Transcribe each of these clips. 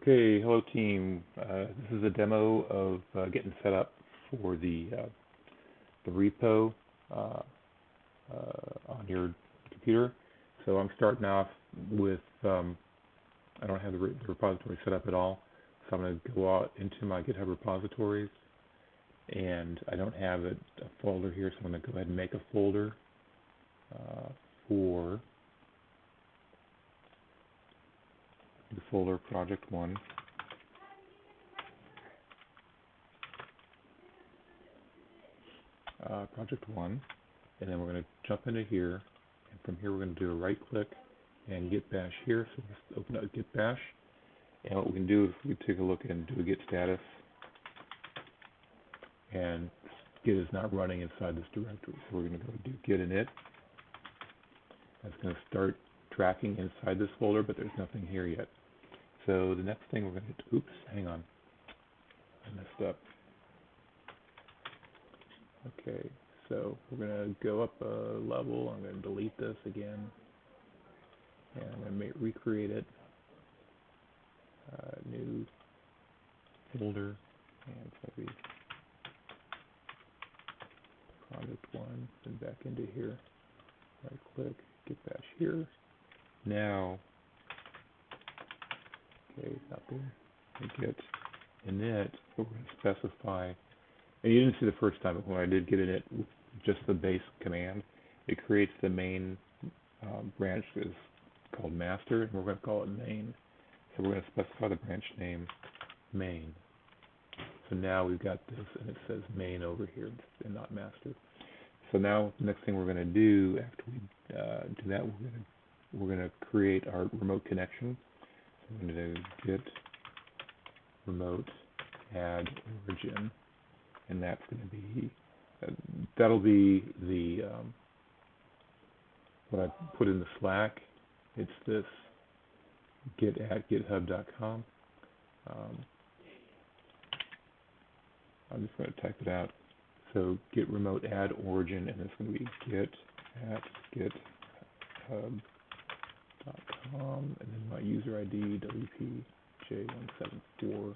Okay, hello team. This is a demo of getting set up for the repo uh, on your computer. So I'm starting off with I don't have the repository set up at all, so I'm going to go out into my GitHub repositories, and I don't have a folder here, so I'm going to go ahead and make a folder for the folder project 1. Project 1, and then we're going to jump into here, and from here we're going to do a right click and git bash here. So just open up git bash, and what we can do is we take a look and do a git status, and git is not running inside this directory, so we're going to go do git init. That's going to start tracking inside this folder, but there's nothing here yet. So the next thing we're going to do, oops, hang on, I messed up. Okay, so we're going to go up a level. I'm going to delete this again, and I'm going to recreate it. New folder, and it's going to be project 1, then back into here. Right click, git bash here. Now, okay, not there. Git init, we're going to specify. And you didn't see the first time, but when I did get init with just the base command, it creates the main branch that is called master, and we're going to call it main. So we're going to specify the branch name main. So now we've got this, and it says main over here and not master. So now the next thing we're going to do after we do that, we're going to create our remote connection. So we're going to do git remote add origin. And that's going to be, that'll be the, what I put in the Slack. It's this git at github.com. I'm just going to type it out. So git remote add origin, and it's going to be git at github.com, and then my user ID, WPJ174,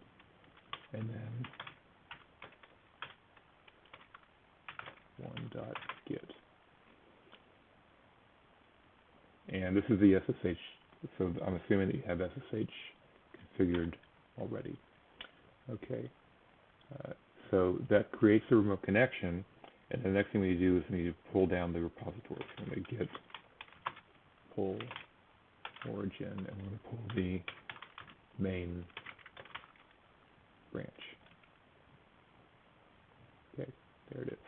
and then one.git. And this is the SSH, so I'm assuming that you have SSH configured already. Okay, so that creates the remote connection, and the next thing we need to do is we need to pull down the repository. So I'm going to git pull origin, and we're going to pull the main branch. Okay, there it is.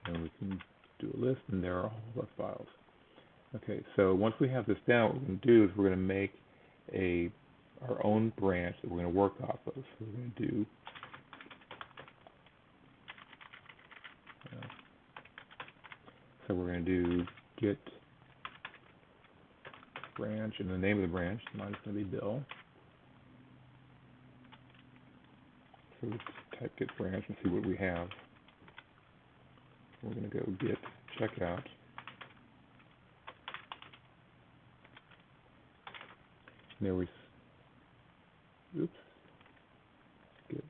And we can do a list, and there are all of our files. Okay, so once we have this down, what we're going to do is we're going to make our own branch that we're going to work off of. So we're going to do so we're going to do git branch, and the name of the branch, mine is going to be Bill. So let's type git branch and see what we have. We're going to go git checkout. And there we, oops, good.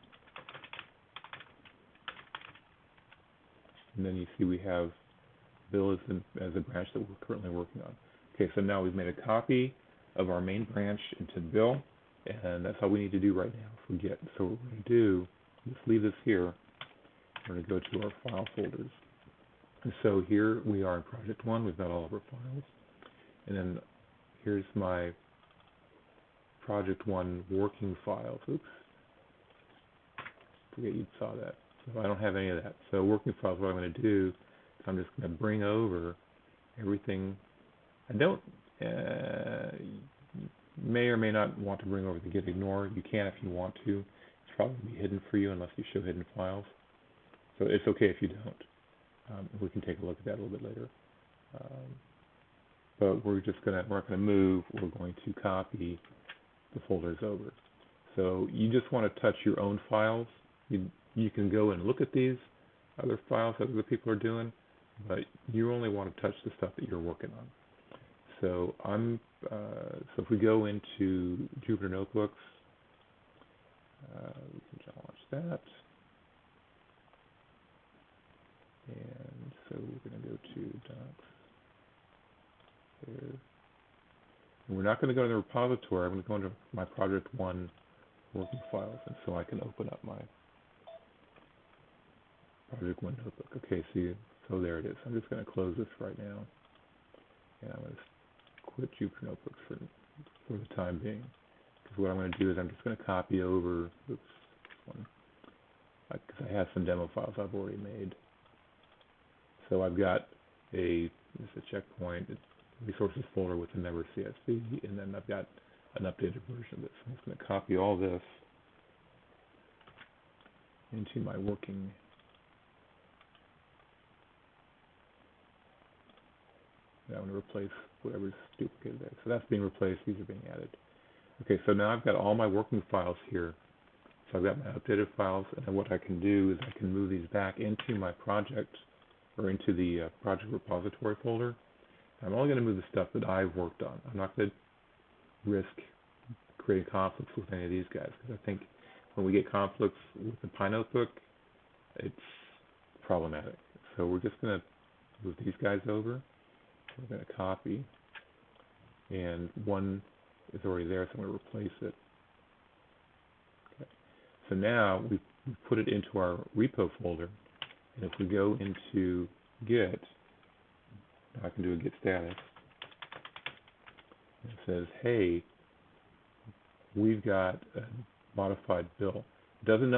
And then you see we have Bill as a branch that we're currently working on. Okay, so now we've made a copy of our main branch into Bill, and that's all we need to do right now for Git. So what we're going to do, just leave this here. We're going to go to our file folders. And so here we are in project 1. We've got all of our files. And then here's my project 1 working files. Oops. Forget you saw that. So I don't have any of that. So working files, what I'm going to do is I'm just going to bring over everything. I don't, may or may not want to bring over the git ignore. You can if you want to. It's probably going to be hidden for you unless you show hidden files. So it's okay if you don't. We can take a look at that a little bit later. But we're not going to move. We're going to copy the folders over. So you just want to touch your own files. You can go and look at these other files that other people are doing, but you only want to touch the stuff that you're working on. So so if we go into Jupyter Notebooks, We can launch that. And so we're going to go to docs there. And we're not going to go to the repository. I'm going to go into my project 1 working files, and so I can open up my project 1 notebook. Okay, see, so there it is. I'm just going to close this right now, and I'm going to quit Jupyter Notebooks for the time being. Because what I'm going to do is I'm just going to copy over this one, because I have some demo files I've already made. So I've got this is a checkpoint, it's resources folder with the member CSV, and then I've got an updated version of this. I'm just going to copy all this into my working. And I'm going to replace whatever's duplicated there. So that's being replaced, these are being added. Okay, so now I've got all my working files here. So I've got my updated files, and then what I can do is I can move these back into my project, or into the project repository folder. I'm only going to move the stuff that I've worked on. I'm not going to risk creating conflicts with any of these guys, because I think when we get conflicts with the PyNotebook, it's problematic. So we're just going to move these guys over. We're going to copy, and one is already there, so I'm going to replace it. Okay. So now we've put it into our repo folder, and if we go into Git, I can do a Git status. It says, hey, we've got a modified bill. Doesn't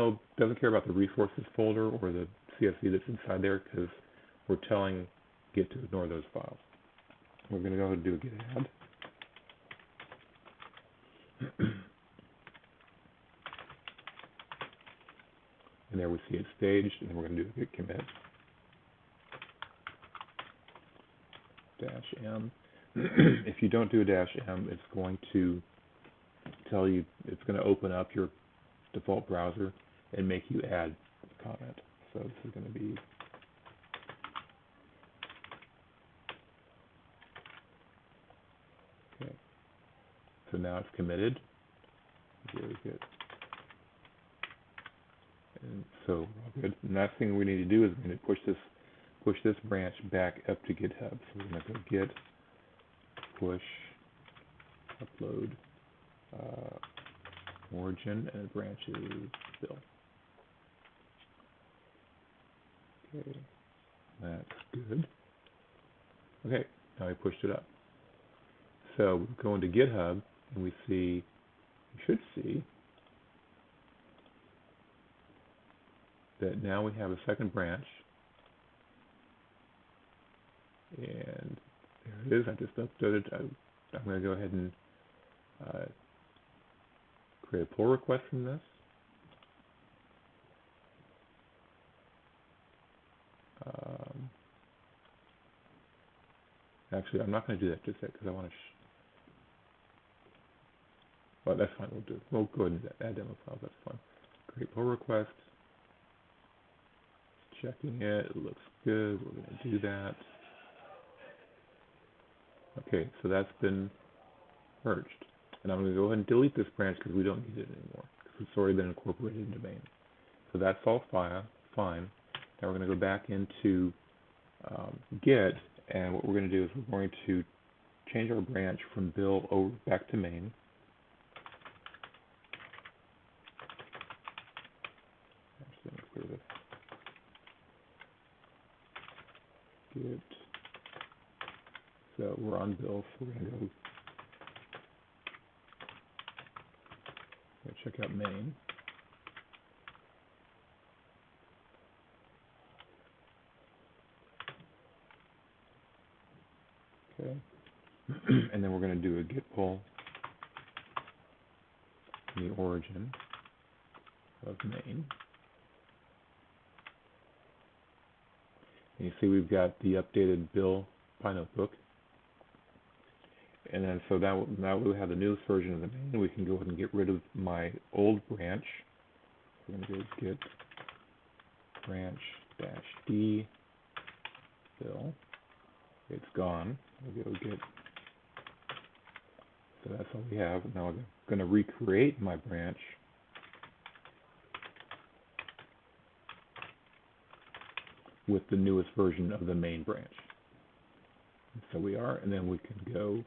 care about the resources folder or the CSV that's inside there, because we're telling Git to ignore those files. We're going to go ahead and do a Git add. And there we see it staged, and then we're going to do a Git commit. -m. If you don't do a -m, it's going to tell you, it's going to open up your default browser and make you add a comment. So this is going to be okay. So now it's committed. Very good. And so we're all good. The last thing we need to do is we're going to push this branch back up to GitHub. So we're going to go git push upload origin, and the branch is Bill. Okay, that's good. Okay, now we pushed it up. So we go into GitHub, and we should see that now we have a second branch. And there it is. I just uploaded. I'm going to go ahead and create a pull request from this. Actually, I'm not going to do that just yet, because I want to. Well, that's fine. We'll go ahead and add demo files. That's fine. Create pull request. Checking it. It looks good. We're going to do that. Okay, so that's been merged. And I'm going to go ahead and delete this branch because we don't need it anymore, because it's already been incorporated into main. So that's all fine. Now we're going to go back into Git, and what we're going to do is we're going to change our branch from Bill over back to main. Actually, let me clear this. Git. So we're on Bill, so we're going to check out main. Okay. And then we're going to do a git pull in the origin of main. And you see we've got the updated Bill PyNotebook. And then so now we have the newest version of the main. We can go ahead and get rid of my old branch. We're going to go git branch -d Bill. It's gone. We'll go git. So that's all we have. Now I'm going to recreate my branch with the newest version of the main branch. So we are, and then we can go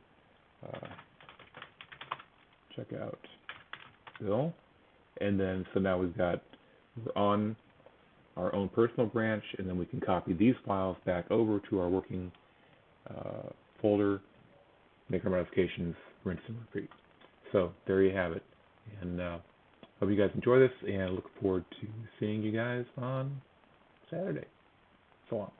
check out Bill, and then so now we're on our own personal branch, and then we can copy these files back over to our working folder, make our modifications, rinse and repeat. So there you have it, and hope you guys enjoy this, and look forward to seeing you guys on Saturday. So long.